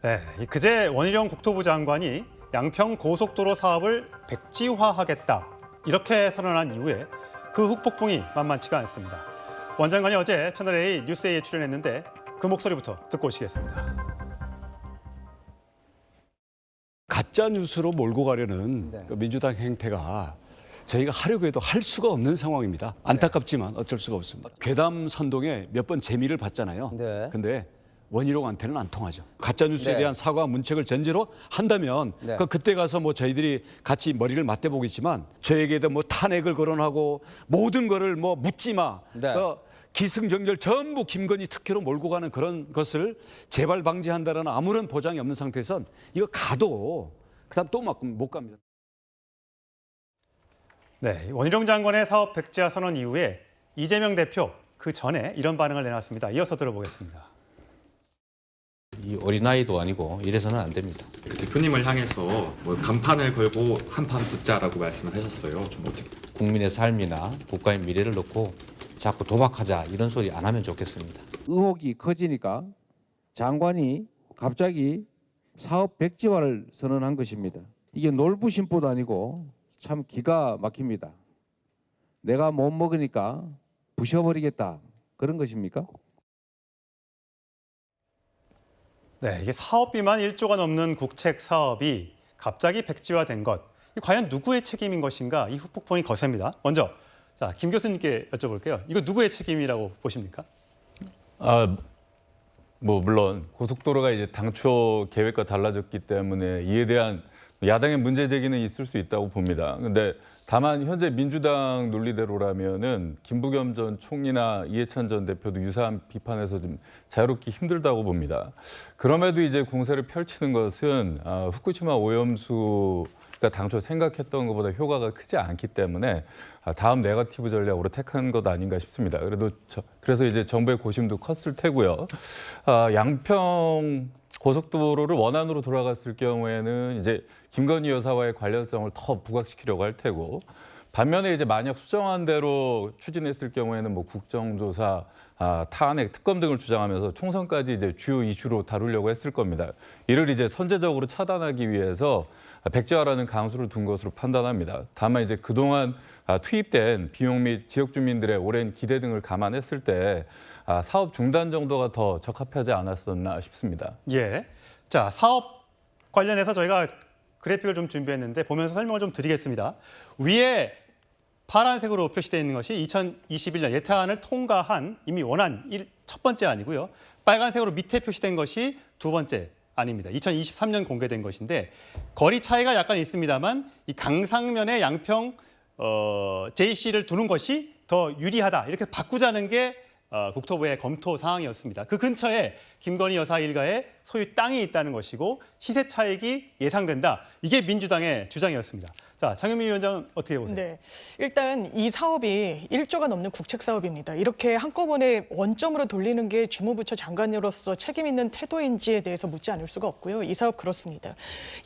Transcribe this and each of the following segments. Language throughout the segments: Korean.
네, 그제 원희룡 국토부 장관이 양평 고속도로 사업을 백지화하겠다 이렇게 선언한 이후에 그 후폭풍이 만만치가 않습니다. 원 장관이 어제 채널A 뉴스A에 출연했는데 그 목소리부터 듣고 오시겠습니다. 가짜 뉴스로 몰고 가려는 그 민주당 행태가 저희가 하려고 해도 할 수가 없는 상황입니다. 안타깝지만 어쩔 수가 없습니다. 괴담 선동에 몇 번 재미를 봤잖아요. 네. 근데 원희룡한테는 안 통하죠. 가짜 뉴스에 네. 대한 사과 문책을 전제로 한다면 네. 그때 가서 뭐 저희들이 같이 머리를 맞대보겠지만 저에게도 뭐 탄핵을 거론하고 모든 거를 뭐 묻지 마. 네. 기승전결 전부 김건희 특혜로 몰고 가는 그런 것을 재발 방지한다라는 아무런 보장이 없는 상태에선 이거 가도 그다음 또 못 갑니다. 네, 원희룡 장관의 사업 백지화 선언 이후에 이재명 대표 그 전에 이런 반응을 내놨습니다. 이어서 들어보겠습니다. 이 어린아이도 아니고 이래서는 안 됩니다. 대표님을 향해서 뭐 간판을 걸고 한판 붙자라고 말씀을 하셨어요. 좀 어떻게? 국민의 삶이나 국가의 미래를 놓고 자꾸 도박하자 이런 소리 안 하면 좋겠습니다. 의혹이 커지니까 장관이 갑자기 사업 백지화를 선언한 것입니다. 이게 놀부심보도 아니고 참 기가 막힙니다. 내가 못 먹으니까 부셔버리겠다 그런 것입니까? 네, 이게 사업비만 1조가 넘는 국책 사업이 갑자기 백지화된 것. 이 과연 누구의 책임인 것인가? 이 후폭풍이 거셉니다. 먼저 자, 김 교수님께 여쭤볼게요. 이거 누구의 책임이라고 보십니까? 물론 고속도로가 이제 당초 계획과 달라졌기 때문에 이에 대한 야당의 문제 제기는 있을 수 있다고 봅니다. 근데 다만 현재 민주당 논리대로라면은 김부겸 전 총리나 이해찬 전 대표도 유사한 비판에서 좀 자유롭기 힘들다고 봅니다. 그럼에도 이제 공세를 펼치는 것은 후쿠시마 오염수가 당초 생각했던 것보다 효과가 크지 않기 때문에 다음 네거티브 전략으로 택한 것 아닌가 싶습니다. 그래서 이제 정부의 고심도 컸을 테고요. 양평 고속도로를 원안으로 돌아갔을 경우에는 이제 김건희 여사와의 관련성을 더 부각시키려고 할 테고, 반면에 이제 만약 수정한 대로 추진했을 경우에는 뭐 국정조사, 탄핵, 특검 등을 주장하면서 총선까지 이제 주요 이슈로 다루려고 했을 겁니다. 이를 이제 선제적으로 차단하기 위해서 백지화라는 강수를 둔 것으로 판단합니다. 다만 이제 그동안 투입된 비용 및 지역 주민들의 오랜 기대 등을 감안했을 때 사업 중단 정도가 더 적합하지 않았었나 싶습니다. 예. 자, 사업 관련해서 저희가 그래픽을 좀 준비했는데 보면서 설명을 좀 드리겠습니다. 위에 파란색으로 표시되어 있는 것이 2021년 예타안을 통과한 이미 원안 첫 번째 안이고요. 빨간색으로 밑에 표시된 것이 두 번째 안입니다. 2023년 공개된 것인데 거리 차이가 약간 있습니다만 이 강상면에 양평 JC를 두는 것이 더 유리하다. 이렇게 바꾸자는 게 국토부의 검토 사항이었습니다. 그 근처에 김건희 여사 일가의 소유 땅이 있다는 것이고 시세 차익이 예상된다. 이게 민주당의 주장이었습니다. 자, 장현미 위원장은 어떻게 보세요? 네, 일단 이 사업이 1조가 넘는 국책 사업입니다. 이렇게 한꺼번에 원점으로 돌리는 게 주무부처 장관으로서 책임 있는 태도인지에 대해서 묻지 않을 수가 없고요. 이 사업 그렇습니다.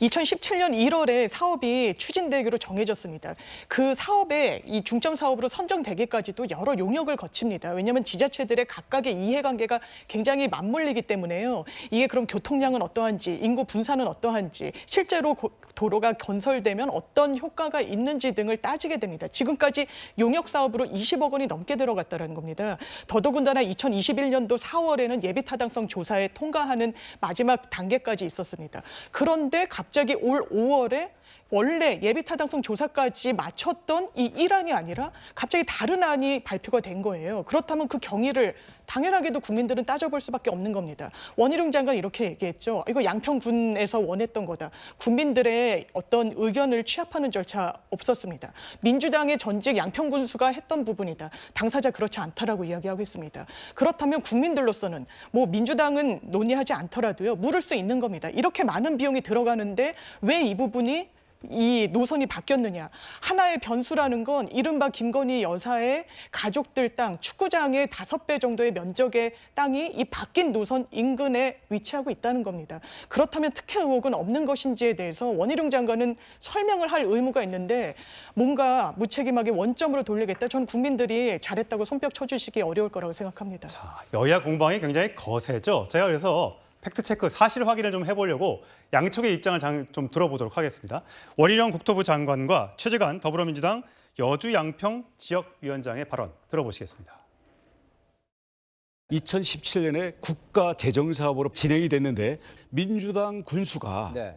2017년 1월에 사업이 추진되기로 정해졌습니다. 그 사업에 이 중점 사업으로 선정되기까지도 여러 용역을 거칩니다. 왜냐하면 지자체들의 각각의 이해관계가 굉장히 맞물리기 때문에요. 이게 그럼 교통량은 어떠한지, 인구 분산은 어떠한지, 실제로 도로가 건설되면 어떤 효과가 있는지 등을 따지게 됩니다. 지금까지 용역 사업으로 20억 원이 넘게 들어갔다는 겁니다. 더더군다나 2021년도 4월에는 예비 타당성 조사에 통과하는 마지막 단계까지 있었습니다. 그런데 갑자기 올 5월에 원래 예비 타당성 조사까지 마쳤던 이 1안이 아니라 갑자기 다른 안이 발표가 된 거예요. 그렇다면 그 경위를 당연하게도 국민들은 따져볼 수밖에 없는 겁니다. 원희룡 장관 이렇게 얘기했죠. 이거 양평군에서 원했던 거다. 국민들의 어떤 의견을 취합하는 절차 없었습니다. 민주당의 전직 양평군수가 했던 부분이다. 당사자 그렇지 않다라고 이야기하고 있습니다. 그렇다면 국민들로서는 뭐 민주당은 논의하지 않더라도요. 물을 수 있는 겁니다. 이렇게 많은 비용이 들어가는데 왜 이 부분이 이 노선이 바뀌었느냐. 하나의 변수라는 건 이른바 김건희 여사의 가족들 땅, 축구장의 5배 정도의 면적의 땅이 이 바뀐 노선 인근에 위치하고 있다는 겁니다. 그렇다면 특혜 의혹은 없는 것인지에 대해서 원희룡 장관은 설명을 할 의무가 있는데 뭔가 무책임하게 원점으로 돌리겠다. 전 국민들이 잘했다고 손뼉 쳐주시기 어려울 거라고 생각합니다. 자, 여야 공방이 굉장히 거세죠. 제가 그래서 팩트체크 사실 확인을 좀 해보려고 양측의 입장을 좀 들어보도록 하겠습니다. 원희룡 국토부 장관과 최재관 더불어민주당 여주 양평 지역위원장의 발언 들어보시겠습니다. 2017년에 국가 재정 사업으로 진행이 됐는데 민주당 군수가 네.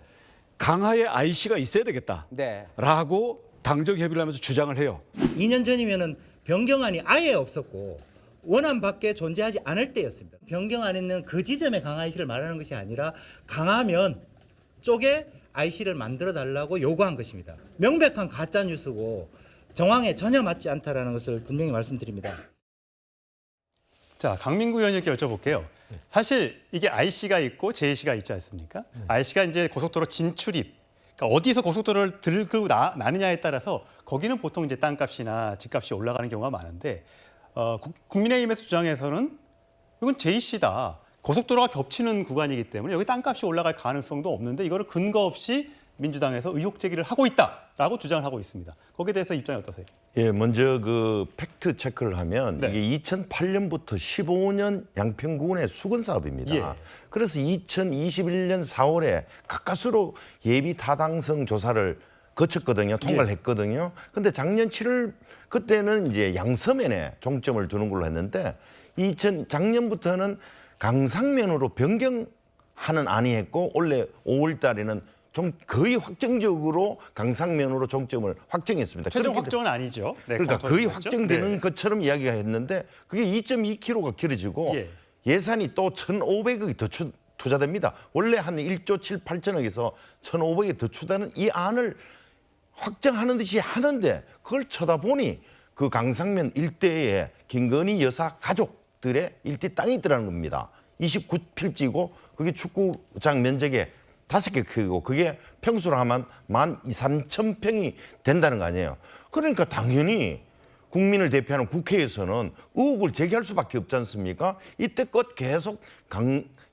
강화에 IC가 있어야 네. 되겠다라고 당정 협의를 하면서 주장을 해요. 2년 전이면은 변경안이 아예 없었고 원안 밖에 존재하지 않을 때였습니다. 변경안에 있는 그 지점의 강화 IC를 말하는 것이 아니라 강화면 쪽에 IC를 만들어 달라고 요구한 것입니다. 명백한 가짜 뉴스고 정황에 전혀 맞지 않다라는 것을 분명히 말씀드립니다. 자, 강민구 의원님께 여쭤볼게요. 사실 이게 IC가 있고 JC가 있지 않습니까? IC가 이제 고속도로 진출입, 그러니까 어디서 고속도로를 들고 나느냐에 따라서 거기는 보통 이제 땅값이나 집값이 올라가는 경우가 많은데 국민의힘에서 주장해서는 이건 JC다. 고속도로가 겹치는 구간이기 때문에 여기 땅값이 올라갈 가능성도 없는데 이거를 근거 없이 민주당에서 의혹 제기를 하고 있다라고 주장을 하고 있습니다. 거기에 대해서 입장이 어떠세요? 예, 먼저 그 팩트 체크를 하면 네. 이게 2008년부터 15년 양평군의 수건 사업입니다. 예. 그래서 2021년 4월에 가까스로 예비 타당성 조사를 거쳤거든요. 통과를 했거든요. 근데 작년 7월 그때는 이제 양서면에 종점을 두는 걸로 했는데 작년부터는 강상면으로 변경하는 안이 했고 올해 5월 달에는 좀 거의 확정적으로 강상면으로 종점을 확정했습니다. 최종 확정은 아니죠. 네, 그러니까 거의 검토했죠. 확정되는 네. 것처럼 이야기가 했는데 그게 2.2km가 길어지고 예. 예산이 또 1,500억이 더 투자됩니다. 원래 한 1조 7, 8천억에서 1,500억이 더 투자되는 이 안을 확정하는 듯이 하는데 그걸 쳐다보니 그 강상면 일대에 김건희 여사 가족들의 일대 땅이 있더라는 겁니다. 29필지고 그게 축구장 면적에 5개 크고 그게 평수로 하면 12,000~13,000평이 된다는 거 아니에요. 그러니까 당연히 국민을 대표하는 국회에서는 의혹을 제기할 수밖에 없지 않습니까? 이때껏 계속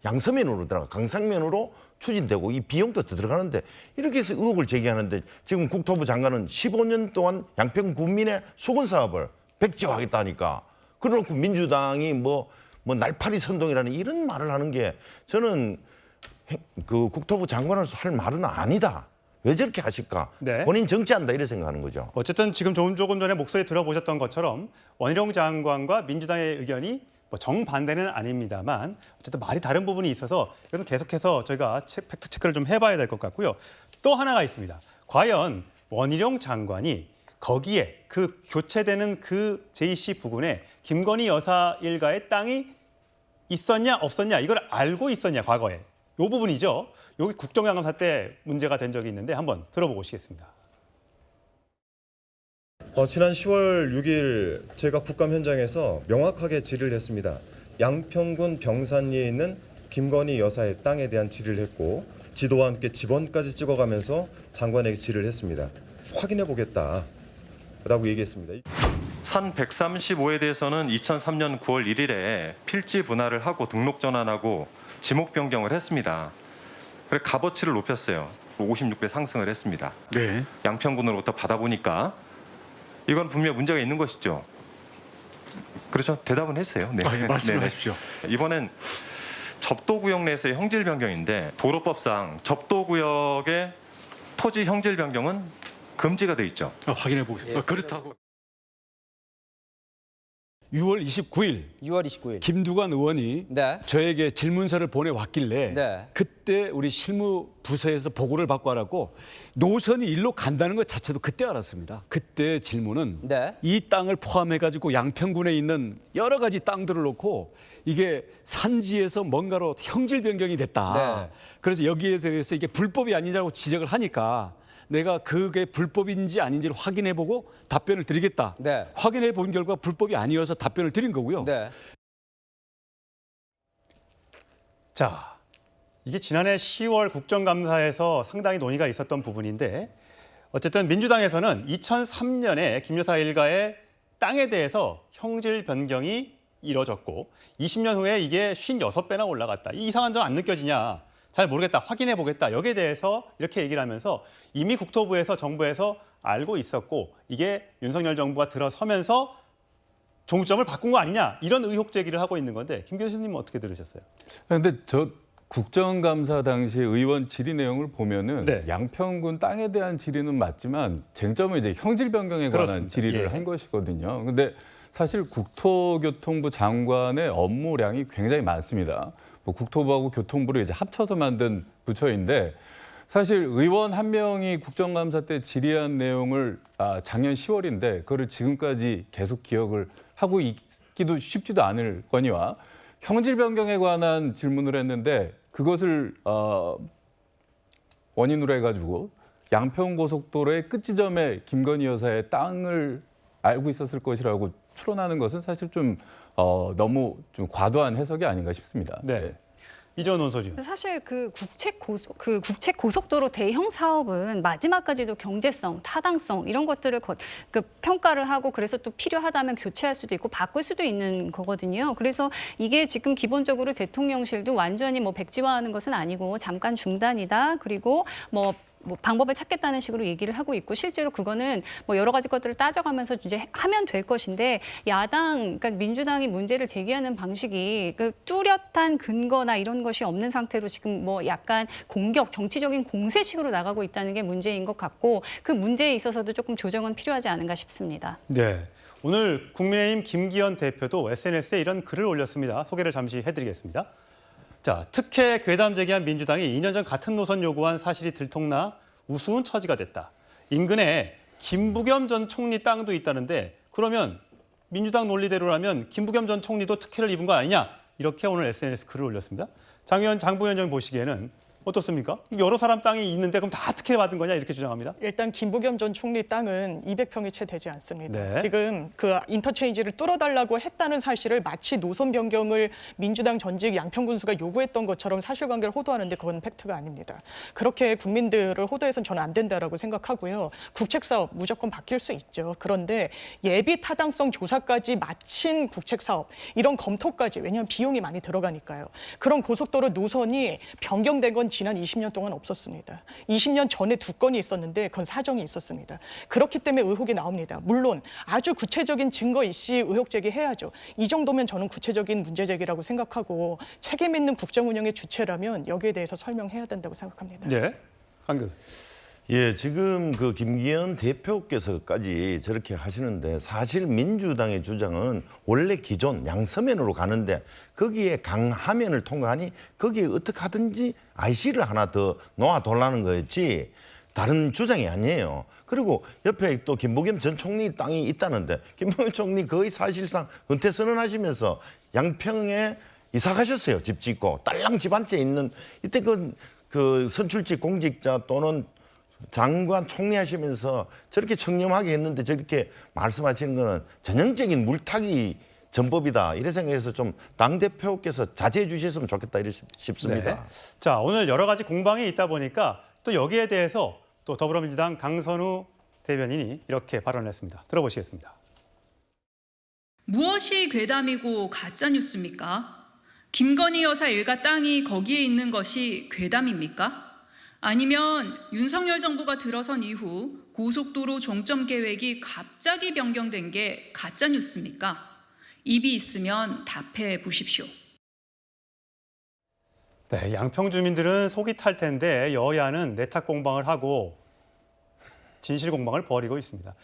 양서면으로 강상면으로 추진되고 이 비용도 더 들어가는데 이렇게 해서 의혹을 제기하는데 지금 국토부 장관은 15년 동안 양평 군민의 수건 사업을 백지화하겠다니까 그래놓고 민주당이 뭐 날파리 선동이라는 이런 말을 하는 게 저는 그 국토부 장관으로서 할 말은 아니다. 왜 저렇게 하실까? 네. 본인 정치한다 이렇게 생각하는 거죠. 어쨌든 지금 조금 전에 목소리 들어보셨던 것처럼 원희룡 장관과 민주당의 의견이 정반대는 아닙니다만 어쨌든 말이 다른 부분이 있어서 이건 계속해서 저희가 팩트 체크를 좀 해봐야 될 것 같고요. 또 하나가 있습니다. 과연 원희룡 장관이 거기에 그 교체되는 그 JC 부근에 김건희 여사 일가의 땅이 있었냐 없었냐 이걸 알고 있었냐 과거에. 이 부분이죠. 여기 국정감사 때 문제가 된 적이 있는데 한번 들어보시겠습니다. 지난 10월 6일 제가 국감 현장에서 명확하게 질의를 했습니다. 양평군 병산리에 있는 김건희 여사의 땅에 대한 질의를 했고 지도와 함께 지번까지 찍어가면서 장관에게 질의를 했습니다. 확인해 보겠다라고 얘기했습니다. 산 135에 대해서는 2003년 9월 1일에 필지 분할을 하고 등록 전환하고 지목 변경을 했습니다. 그래서 값어치를 높였어요. 56배 상승을 했습니다. 네. 양평군으로부터 받아보니까 이건 분명 문제가 있는 것이죠. 그렇죠? 대답은 했어요. 네. 말씀하십시오. 이번엔 접도구역 내에서의 형질 변경인데 도로법상 접도구역의 토지 형질 변경은 금지가 돼 있죠. 확인해 보겠습니다. 그렇다고. 6월 29일 김두관 의원이 네. 저에게 질문서를 보내왔길래 네. 그때 우리 실무부서에서 보고를 받고 알았고 노선이 일로 간다는 것 자체도 그때 알았습니다. 그때 질문은 네. 이 땅을 포함해가지고 양평군에 있는 여러 가지 땅들을 놓고 이게 산지에서 뭔가로 형질 변경이 됐다. 네. 그래서 여기에 대해서 이게 불법이 아니냐고 지적을 하니까 내가 그게 불법인지 아닌지를 확인해보고 답변을 드리겠다. 네. 확인해본 결과 불법이 아니어서 답변을 드린 거고요. 네. 자, 이게 지난해 10월 국정감사에서 상당히 논의가 있었던 부분인데 어쨌든 민주당에서는 2003년에 김 여사 일가의 땅에 대해서 형질 변경이 이뤄졌고 20년 후에 이게 56배나 올라갔다. 이 이상한 점 안 느껴지냐? 잘 모르겠다. 확인해 보겠다. 여기에 대해서 이렇게 얘기를 하면서 이미 국토부에서 정부에서 알고 있었고 이게 윤석열 정부가 들어서면서 종점을 바꾼 거 아니냐 이런 의혹 제기를 하고 있는 건데 김 교수님은 어떻게 들으셨어요? 근데 저 국정감사 당시 의원 질의 내용을 보면은 네. 양평군 땅에 대한 질의는 맞지만 쟁점은 이제 형질 변경에 관한 그렇습니다. 질의를 예. 한 것이거든요. 근데 사실 국토교통부 장관의 업무량이 굉장히 많습니다. 뭐 국토부하고 교통부를 이제 합쳐서 만든 부처인데 사실 의원 한 명이 국정감사 때 질의한 내용을 작년 10월인데 그거를 지금까지 계속 기억을 하고 있기도 쉽지도 않을 거니와 형질 변경에 관한 질문을 했는데 그것을 원인으로 해가지고 양평고속도로의 끝지점에 김건희 여사의 땅을 알고 있었을 것이라고 추론하는 것은 사실 좀 너무 좀 과도한 해석이 아닌가 싶습니다. 네. 이재원 논설위원. 사실 그 국책 고속도로 대형 사업은 마지막까지도 경제성, 타당성 이런 것들을 평가를 하고 그래서 또 필요하다면 교체할 수도 있고 바꿀 수도 있는 거거든요. 그래서 이게 지금 기본적으로 대통령실도 완전히 뭐 백지화하는 것은 아니고 잠깐 중단이다. 그리고 뭐 방법을 찾겠다는 식으로 얘기를 하고 있고 실제로 그거는 뭐 여러 가지 것들을 따져가면서 이제 하면 될 것인데 그러니까 민주당이 문제를 제기하는 방식이 그 뚜렷한 근거나 이런 것이 없는 상태로 지금 뭐 약간 정치적인 공세식으로 나가고 있다는 게 문제인 것 같고 그 문제에 있어서도 조금 조정은 필요하지 않은가 싶습니다. 네. 오늘 국민의힘 김기현 대표도 SNS에 이런 글을 올렸습니다. 소개를 잠시 해드리겠습니다. 자, 특혜 괴담 제기한 민주당이 2년 전 같은 노선 요구한 사실이 들통나 우스운 처지가 됐다. 인근에 김부겸 전 총리 땅도 있다는데 그러면 민주당 논리대로라면 김부겸 전 총리도 특혜를 입은 거 아니냐? 이렇게 오늘 SNS 글을 올렸습니다. 장 부위원장님 보시기에는 어떻습니까? 여러 사람 땅이 있는데 그럼 다 특혜를 받은 거냐 이렇게 주장합니다. 일단 김부겸 전 총리 땅은 200평이 채 되지 않습니다. 네. 지금 그 인터체인지를 뚫어달라고 했다는 사실을 마치 노선 변경을 민주당 전직 양평군수가 요구했던 것처럼 사실관계를 호도하는데 그건 팩트가 아닙니다. 그렇게 국민들을 호도해서는 저는 안 된다라고 생각하고요. 국책사업 무조건 바뀔 수 있죠. 그런데 예비 타당성 조사까지 마친 국책사업 이런 검토까지 왜냐하면 비용이 많이 들어가니까요. 그런 고속도로 노선이 변경된 건 지난 20년 동안 없었습니다. 20년 전에 2건이 있었는데 그건 사정이 있었습니다. 그렇기 때문에 의혹이 나옵니다. 물론 아주 구체적인 증거 있이 의혹 제기해야죠. 이 정도면 저는 구체적인 문제 제기라고 생각하고 책임 있는 국정 운영의 주체라면 여기에 대해서 설명해야 된다고 생각합니다. 네. 강 교수. 예, 지금 그 김기현 대표께서까지 저렇게 하시는데 사실 민주당의 주장은 원래 기존 양서면으로 가는데 거기에 강하면을 통과하니 거기에 어떻게 하든지 IC를 하나 더 놓아달라는 거였지 다른 주장이 아니에요. 그리고 옆에 또 김부겸 전 총리 땅이 있다는데 김부겸 총리 거의 사실상 은퇴 선언하시면서 양평에 이사 가셨어요. 집 짓고 딸랑 집 한 채 있는 이때 그 선출직 공직자 또는 장관 총리하시면서 저렇게 청렴하게 했는데 저렇게 말씀하시는 거는 전형적인 물타기 전법이다. 이래 생각해서 좀 당대표께서 자제해 주셨으면 좋겠다 싶습니다. 네. 자, 오늘 여러 가지 공방이 있다 보니까 또 여기에 대해서 또 더불어민주당 강선우 대변인이 이렇게 발언했습니다. 들어보시겠습니다. 무엇이 괴담이고 가짜뉴스입니까? 김건희 여사 일가 땅이 거기에 있는 것이 괴담입니까? 아니면 윤석열 정부가 들어선 이후 고속도로 종점 계획이 갑자기 변경된 게 가짜뉴스입니까? 입이 있으면 답해 보십시오. 네, 양평 주민들은 속이 탈 텐데 여야는 내탁 공방을 하고 진실 공방을 벌이고 있습니다.